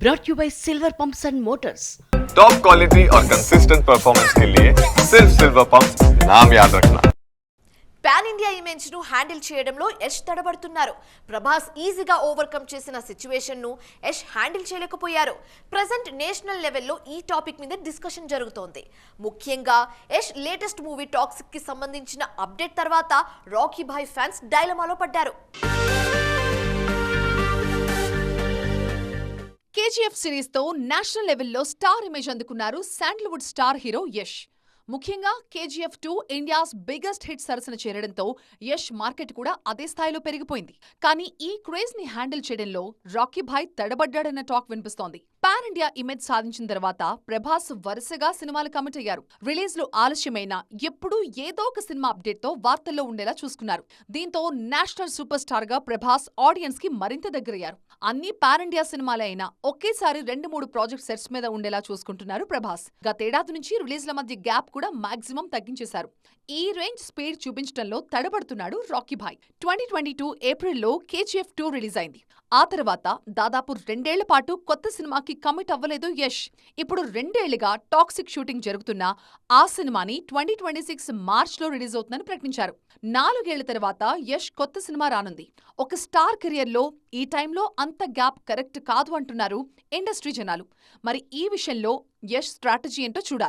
brought to you by Silver Pumps and Motors. Top quality और consistent performance के लिए सिर्फ सिल्वर पंप्स नाम याद रखना. పాన్ ఇండియా ఇమేజ్ ను హ్యాండిల్ చేయడంలో యష్ తడబడుతున్నారు. ప్రభాస్ ఈజీగా ఓవర్కమ్ చేసిన సిచ్యువేషన్ ను యష్ హ్యాండిల్ చేయలేకపోయారు. ప్రెజెంట్ నేషనల్ లెవెల్లో ఈ టాపిక్ మీద డిస్కషన్ జరుగుతోంది. ముఖ్యంగా యష్ లేటెస్ట్ మూవీ టాక్సిక్ కి సంబంధించిన అప్డేట్ తర్వాత రాకీ భాయ్ ఫ్యాన్స్ డైలమాలో పడ్డారు. కేజీఎఫ్ సిరీస్ తో నేషనల్ లెవెల్లో స్టార్ ఇమేజ్ అందుకున్నారు శాండల్వుడ్ స్టార్ హీరో యష్. ముఖ్యంగా కేజీఎఫ్ 2 ఇండియాస్ బిగ్గెస్ట్ హిట్ సరసన చేరడంతో యష్ మార్కెట్ కూడా అదే స్థాయిలో పెరిగిపోయింది. కానీ ఈ క్రేజ్ ని హ్యాండిల్ చేయడంలో రాకీ భాయ్ తడబడ్డాడన్న టాక్ వినిపిస్తోంది. పాన్ ఇండియా ఇమేజ్ సాధించిన తర్వాత ప్రభాస్ వరుసగా సినిమాలు కమిట్ అయ్యారు. రిలీజ్లు ఆలస్యమైనా ఎప్పుడూ ఏదో ఒక సినిమా అప్డేట్ తో వార్తల్లో ఉండేలా చూసుకున్నారు. దీంతో నేషనల్ సూపర్ స్టార్ గా ప్రభాస్ ఆడియన్స్ కి మరింత దగ్గరయ్యారు. అన్ని పాన్ ఇండియా సినిమాలే అయినా ఒకేసారి 2-3 ప్రాజెక్ట్ సెట్స్ మీద ఉండేలా చూసుకుంటున్నారు ప్రభాస్. గతేడాది నుంచి రిలీజ్ల మధ్య గ్యాప్ కూడా మాక్సిమం తగ్గించేశారు. ఈ రేంజ్ స్పీడ్ చూపించడంలో తడబడుతున్నాడు రాకీ భాయ్. 2022 ఏప్రిల్లో కేజీఎఫ్ 2 రిలీజ్ అయింది. ఆ తర్వాత దాదాపు 2 ఏళ్ల పాటు కొత్త సినిమాకి కమిట్ అవ్వలేదు యష్. ఇప్పుడు 2 ఏళ్లుగా టాక్సిక్ షూటింగ్ జరుగుతున్నా ఆ సినిమాని 2026 మార్చ్లో రిలీజ్ అవుతుందని ప్రకటించారు. 4 ఏళ్ల తర్వాత యష్ కొత్త సినిమా రానుంది. ఒక స్టార్ కెరియర్లో ఈ టైంలో అంత గ్యాప్ కరెక్ట్ కాదు అంటున్నారు ఇండస్ట్రీ జనాలు. మరి ఈ విషయంలో యష్ స్ట్రాటజీ ఏంటో చూడాలి.